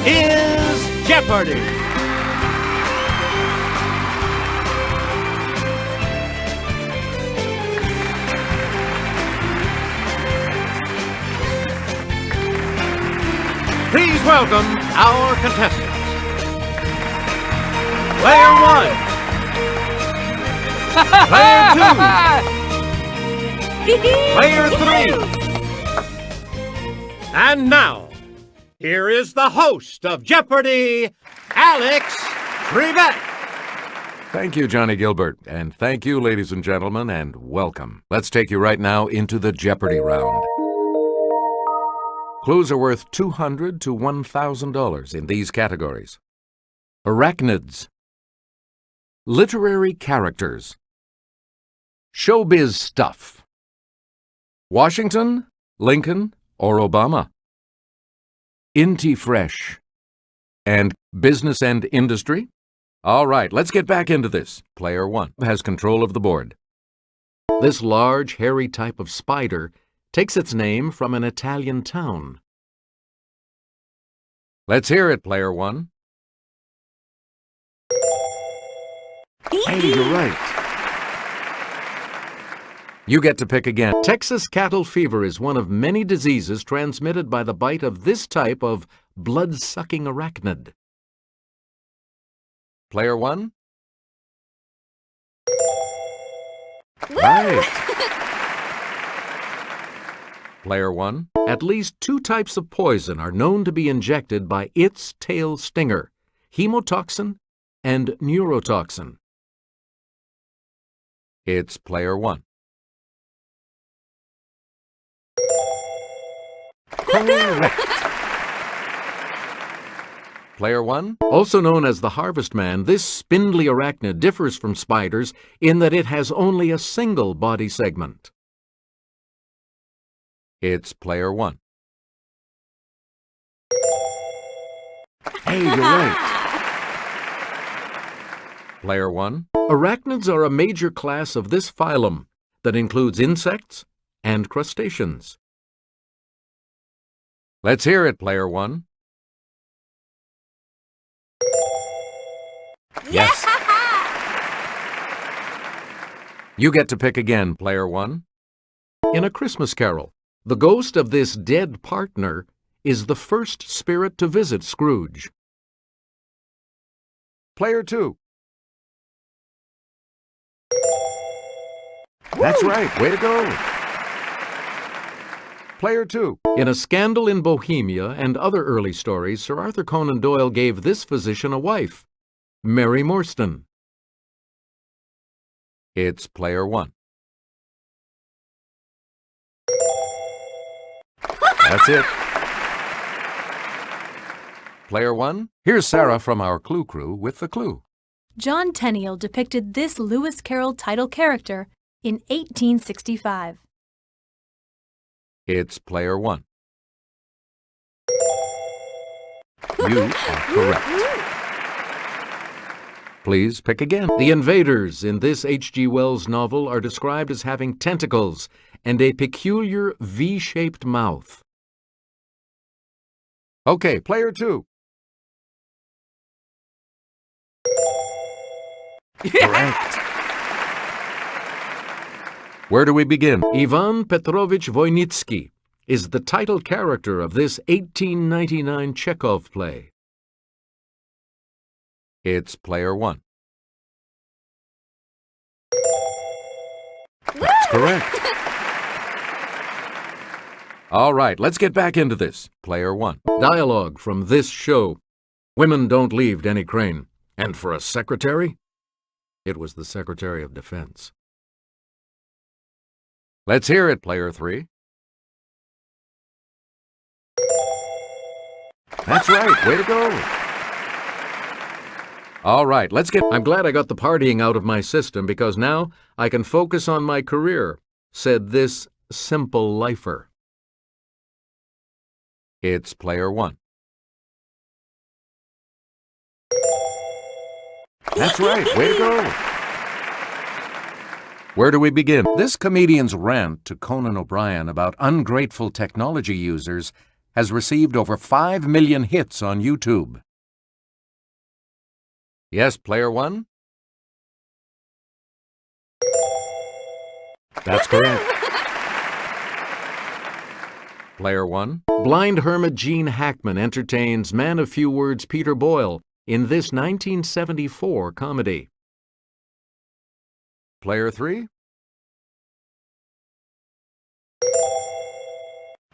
is Jeopardy! Please welcome our contestants. Player 1. Player 2. Player 3. And now, here is the host of Jeopardy, Alex Trebek. Thank you, Johnny Gilbert, and thank you, ladies and gentlemen, and welcome. Let's take you right now into the Jeopardy round. Clues are worth $200 to $1,000 in these categories: Arachnids, literary characters, showbiz stuff, Washington, Lincoln, or Obama, Inti Fresh, and business and industry. All right, let's get back into this. Player 1 has control of the board. This large, hairy type of spider takes its name from an Italian town. Let's hear it, Player 1. Hey, you're right. You get to pick again. Texas cattle fever is one of many diseases transmitted by the bite of this type of blood-sucking arachnid. Player 1? Right. Player 1. At least 2 types of poison are known to be injected by its tail stinger: hemotoxin and neurotoxin. It's Player 1. Correct. Player 1. Also known as the Harvest Man, this spindly arachnid differs from spiders in that it has only a single body segment. It's Player 1. Hey, you're right. Player 1. Arachnids are a major class of this phylum that includes insects and crustaceans. Let's hear it, Player 1. Yes. You get to pick again, Player 1. In A Christmas Carol, the ghost of this dead partner is the first spirit to visit Scrooge. Player 2. That's right. Way to go. Player 2. In A Scandal in Bohemia and other early stories, Sir Arthur Conan Doyle gave this physician a wife, Mary Morstan. It's Player 1. That's it. Player 1, here's Sarah from our Clue Crew with the clue. John Tenniel depicted this Lewis Carroll title character in 1865. It's Player 1. You are correct. Please pick again. The invaders in this H.G. Wells novel are described as having tentacles and a peculiar V-shaped mouth. Okay, Player 2. Correct. Where do we begin? Ivan Petrovich Voynitsky is the title character of this 1899 Chekhov play. It's Player 1. That's correct. All right, let's get back into this. Player 1. Dialogue from this show. Women don't leave Denny Crane. And for a secretary, it was the Secretary of Defense. Let's hear it, Player 3. That's right. Way to go. All right, I'm glad I got the partying out of my system because now I can focus on my career, said this simple lifer. It's Player 1. That's right. Way to go. Where do we begin? This comedian's rant to Conan O'Brien about ungrateful technology users has received over 5 million hits on YouTube. Yes, player 1? That's correct. Player 1. Blind hermit Gene Hackman entertains man of few words Peter Boyle in this 1974 comedy. Player 3.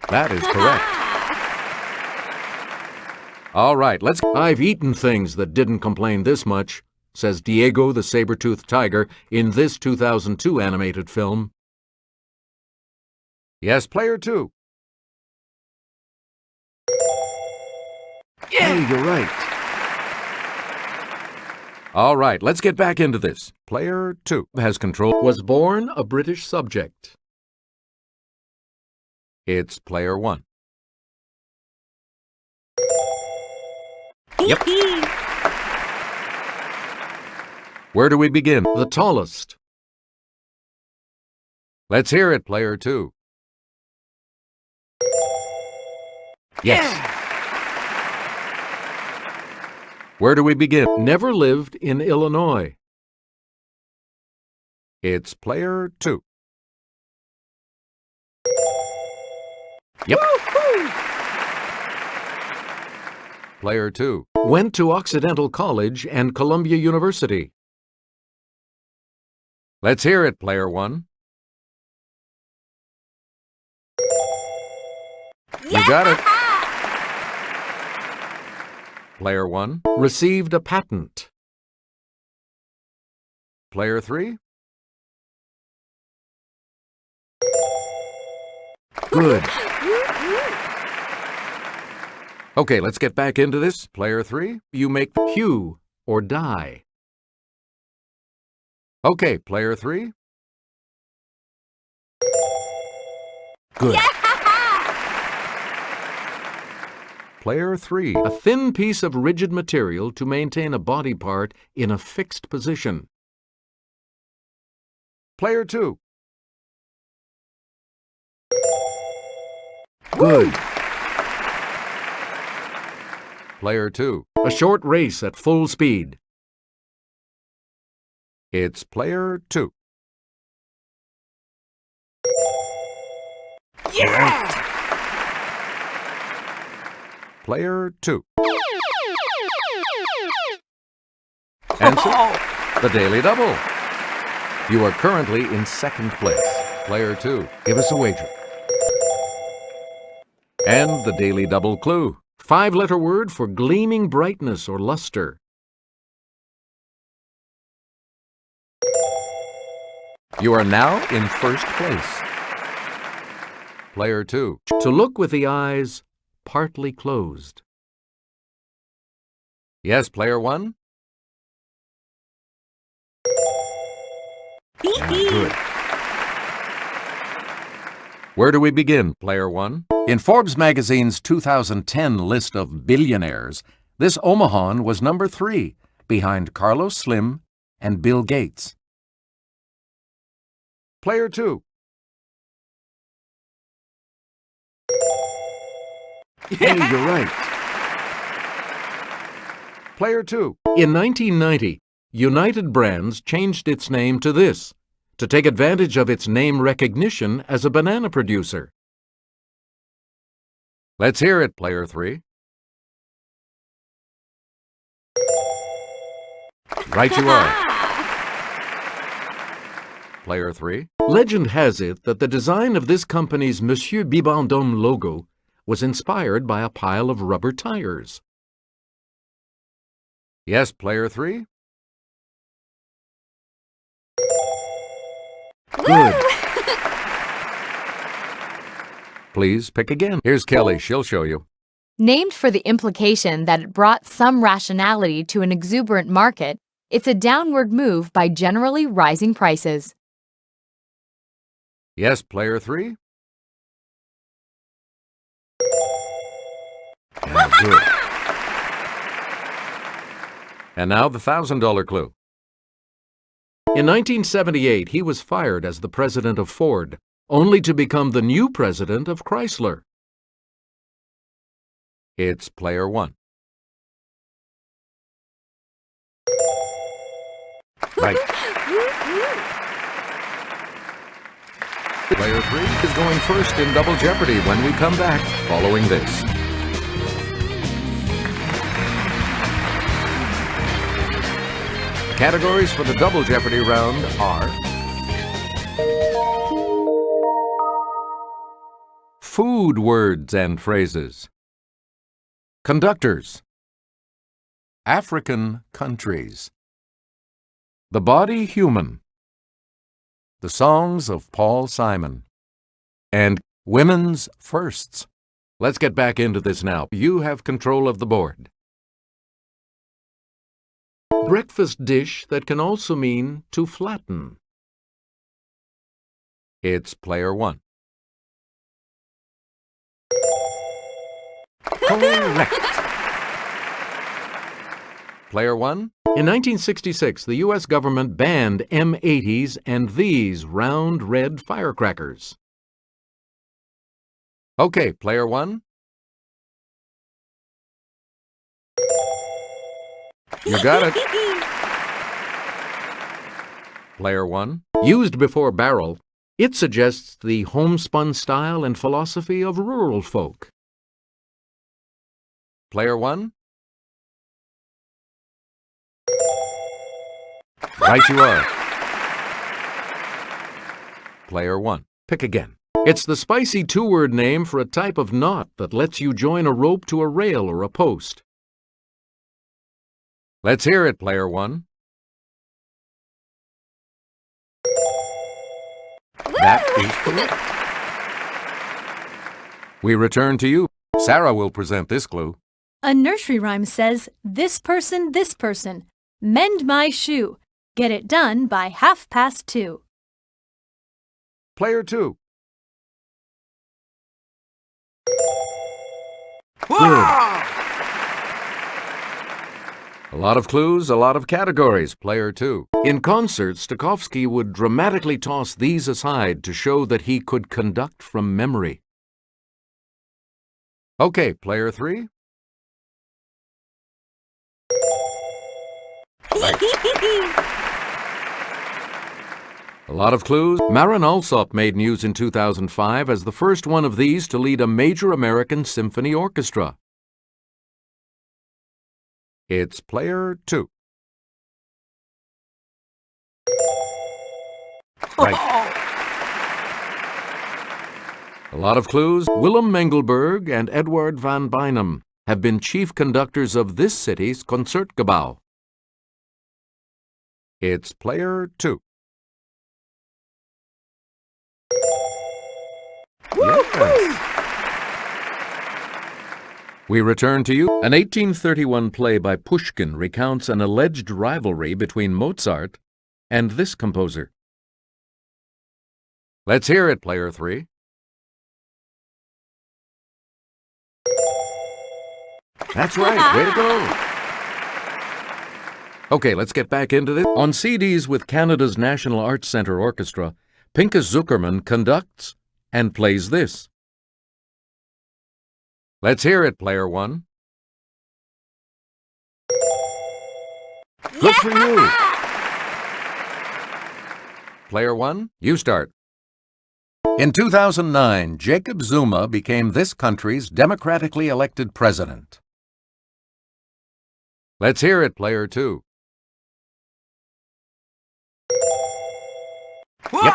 That is correct. All right, I've eaten things that didn't complain this much, says Diego the saber-toothed tiger in this 2002 animated film. Yes, player 2. Yeah, hey, you're right. All right, let's get back into this. Player 2 has control. Was born a British subject. It's player 1. Yep. Where do we begin? The tallest. Let's hear it, player 2. Yes. Where do we begin? Never lived in Illinois. It's player 2. Yep. Player 2. Went to Occidental College and Columbia University. Let's hear it, player 1. You got it. Player 1. Received a patent. Player 3. Good. Okay, let's get back into this. Player 3. You make the cue or die. Okay, player 3. Good. Yeah! Player 3. A thin piece of rigid material to maintain a body part in a fixed position. Player 2. Good. Player 2. A short race at full speed. It's player 2. Yeah! Player 2. Answer? The Daily Double. You are currently in second place. Player 2. Give us a wager. And the Daily Double clue. 5-letter word for gleaming brightness or luster. You are now in first place. Player 2. To look with the eyes partly closed. Yes, player 1? Good. Where do we begin, player 1? In Forbes magazine's 2010 list of billionaires, this Omahan was number 3, behind Carlos Slim and Bill Gates. Player 2. Hey, you're right. Player 2. In 1990, United Brands changed its name to this, to take advantage of its name recognition as a banana producer. Let's hear it, player 3. Right you are. Player 3. Legend has it that the design of this company's Monsieur Bibendum logo was inspired by a pile of rubber tires. Yes, player 3? Good. Please pick again. Here's Kelly. She'll show you. Named for the implication that it brought some rationality to an exuberant market, it's a downward move by generally rising prices. Yes, player 3? Good. And now the $1,000 clue. In 1978, he was fired as the president of Ford, only to become the new president of Chrysler. It's player 1. Right. Player 3 is going first in Double Jeopardy when we come back following this. Categories for the Double Jeopardy round are food words and phrases, conductors, African countries, the body human, the songs of Paul Simon, and women's firsts. Let's get back into this now. You have control of the board. Breakfast dish that can also mean to flatten. It's player 1. Correct. Player 1. In 1966, the U.S. government banned M80s and these round red firecrackers. Okay, player 1. You got it. Player 1. Used before barrel, it suggests the homespun style and philosophy of rural folk. Player 1. Right you are. Player 1. Pick again. It's the spicy two-word name for a type of knot that lets you join a rope to a rail or a post. Let's hear it, player 1. That is correct. We return to you. Sarah will present this clue. A nursery rhyme says, this person, mend my shoe. Get it done by 2:30. Player 2. Wow! A lot of clues, a lot of categories. Player 2. In concert, Stokowski would dramatically toss these aside to show that he could conduct from memory. Okay, player 3. A lot of clues. Marin Alsop made news in 2005 as the first one of these to lead a major American symphony orchestra. It's player 2. Right. A lot of clues. Willem Mengelberg and Edward van Beinum have been chief conductors of this city's Concertgebouw. It's player 2. Yes. We return to you. An 1831 play by Pushkin recounts an alleged rivalry between Mozart and this composer. Let's hear it, player 3. That's right. Way to go. Okay, let's get back into this. On CDs with Canada's National Arts Centre Orchestra, Pinchas Zuckerman conducts and plays this. Let's hear it, player 1. Good for you. Player 1, you start. In 2009, Jacob Zuma became this country's democratically elected president. Let's hear it, player 2. Yep.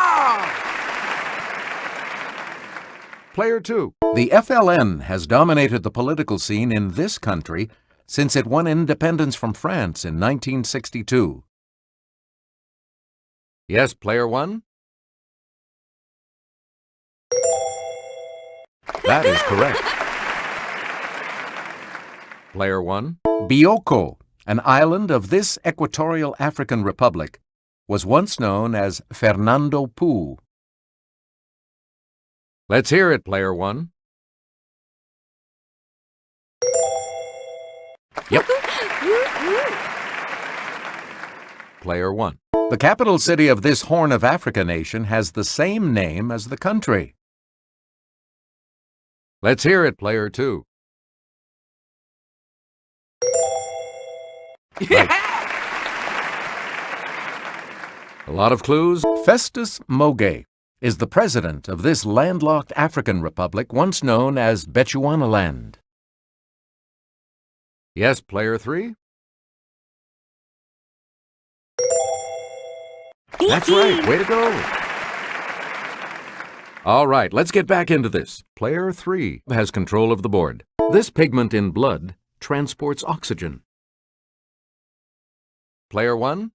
Player 2. The FLN has dominated the political scene in this country since it won independence from France in 1962. Yes, player 1? That is correct. Player 1. Bioko, an island of this equatorial African republic, was once known as Fernando Poo. Let's hear it, player 1. Yep. Player 1. The capital city of this Horn of Africa nation has the same name as the country. Let's hear it, player 2. Right. A lot of clues. Festus Mogae is the president of this landlocked African republic once known as Bechuanaland. Yes, player 3? That's right. Way to go. All right, let's get back into this. Player 3 has control of the board. This pigment in blood transports oxygen. Player 1?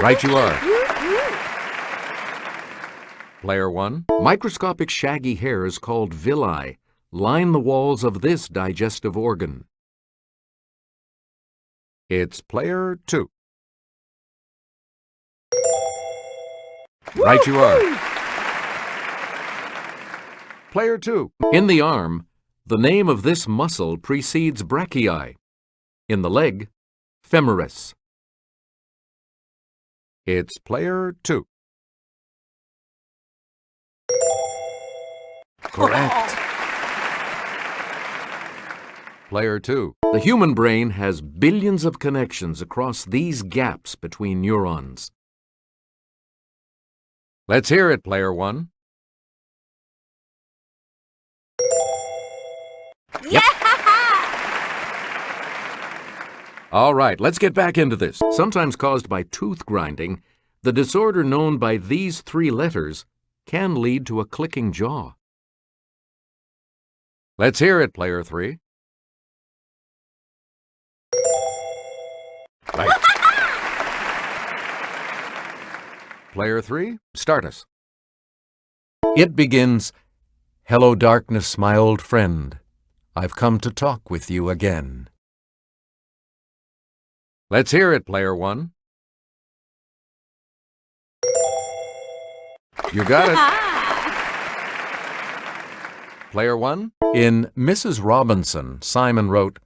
Right you are. Player 1. Microscopic shaggy hairs called villi line the walls of this digestive organ. It's player 2. Right you are. Player 2. In the arm, the name of this muscle precedes brachii. In the leg, femoris. It's player 2. Correct. Player 2. The human brain has billions of connections across these gaps between neurons. Let's hear it, player 1. Yep. All right, let's get back into this. Sometimes caused by tooth grinding, the disorder known by these 3 letters can lead to a clicking jaw. Let's hear it, player 3. Right. Player 3, start us. It begins, "Hello, darkness, my old friend. I've come to talk with you again." Let's hear it, player 1. You got it. Player 1. In Mrs. Robinson, Simon wrote,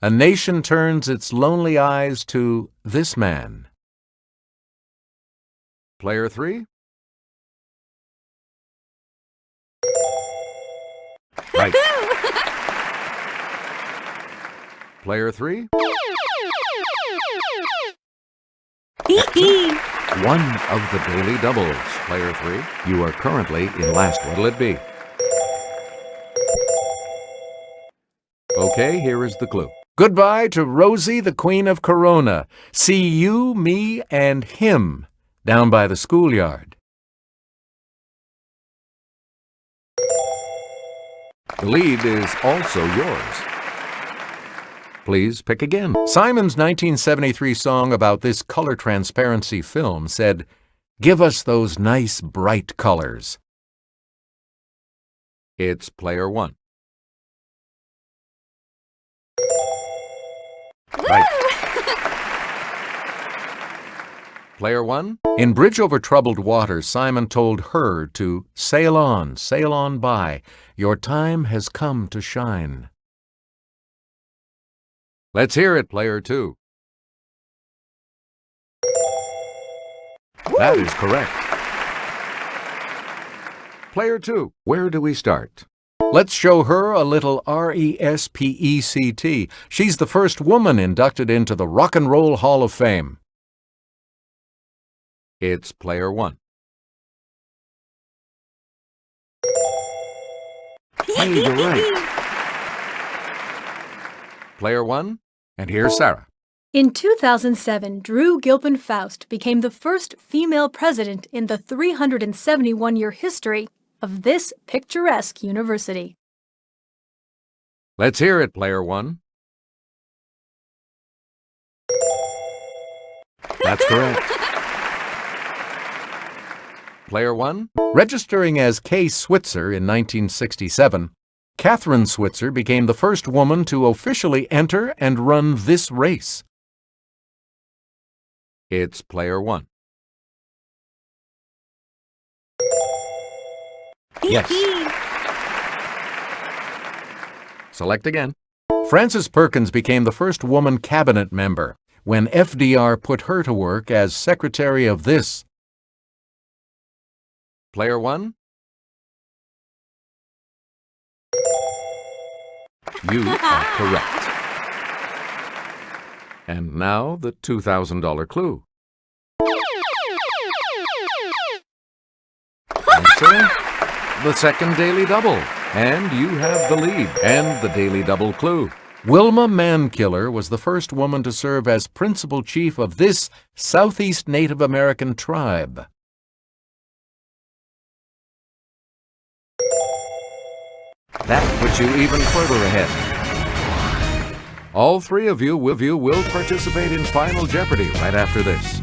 "A nation turns its lonely eyes to this man." Player 3. Right. Player 3. One of the daily doubles. Player 3. You are currently in last. What'll it be? Okay, here is the clue. Goodbye to Rosie, the Queen of Corona. See you, me, and him down by the schoolyard. The lead is also yours. Please pick again. Simon's 1973 song about this color transparency film said, "Give us those nice bright colors." It's player 1. Right. Player 1. In Bridge Over Troubled Water, Simon told her to sail on by. Your time has come to shine. Let's hear it, player 2. That is correct. Player 2. Where do we start? Let's show her a little RESPECT. She's the first woman inducted into the Rock and Roll Hall of Fame. It's player 1. Hey, you're right. Player 1, and here's Sarah. In 2007, Drew Gilpin Faust became the first female president in the 371-year history of this picturesque university. Let's hear it, player 1. That's correct. Player 1. Registering as Kay Switzer in 1967, Catherine Switzer became the first woman to officially enter and run this race. It's player 1. Yes. Select again. Frances Perkins became the first woman cabinet member when FDR put her to work as secretary of this. Player 1. You are correct. And now the $2,000 clue. Answer the second Daily Double. And you have the lead and the Daily Double clue. Wilma Mankiller was the first woman to serve as principal chief of this Southeast Native American tribe. That puts you even further ahead. All three of you will participate in Final Jeopardy right after this.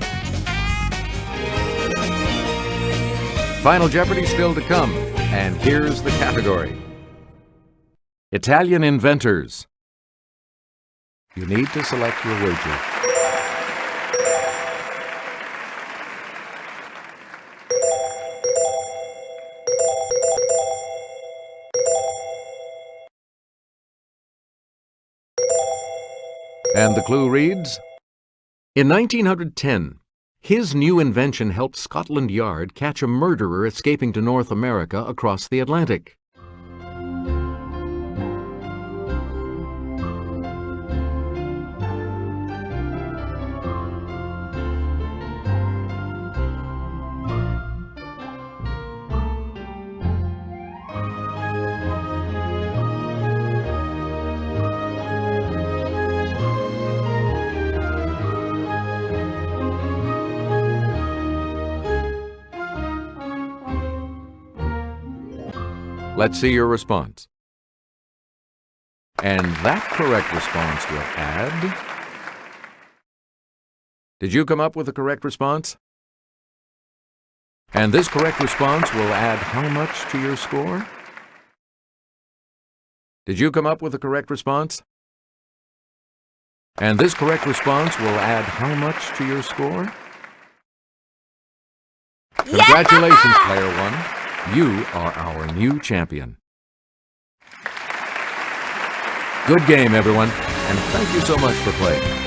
Final Jeopardy still to come, and here's the category. Italian inventors. You need to select your wager. And the clue reads, in 1910, his new invention helped Scotland Yard catch a murderer escaping to North America across the Atlantic. Let's see your response. And that correct response will add... Did you come up with the correct response? And this correct response will add how much to your score? Did you come up with the correct response? And this correct response will add how much to your score? Congratulations, Player One. You are our new champion. Good game, everyone, and thank you so much for playing.